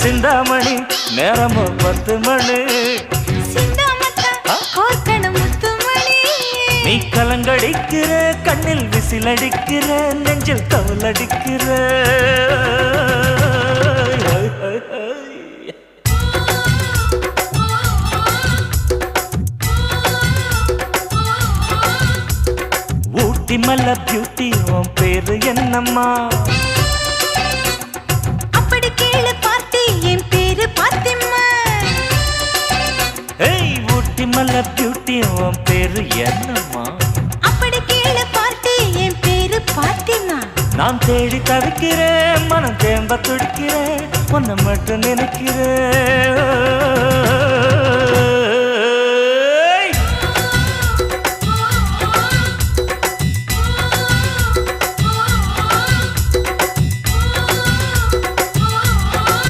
சிந்தாமணி நேரமோ 10 மணி நீ கலங்கடிக்கிற கண்ணில் விசிலடிக்கிற நெஞ்சில் தவளடிக்கிற ஊட்டி மல்ல பியூட்டி உன் பேரு என்னம்மா அப்படி கேளு பார்த்தி என் பேரு பாத்திம்மா ஏய் ஊட்டி மல்ல பியூட்டி உன் பேரு என்னம்மா அப்படி கேளு பார்த்தி என் பேரு பாத்திம்மா நான் தேடி தவிக்கிறேன் மனம் தேம்ப துடிக்கிறேன் உன்னை மட்டும் நினைக்கிறேன்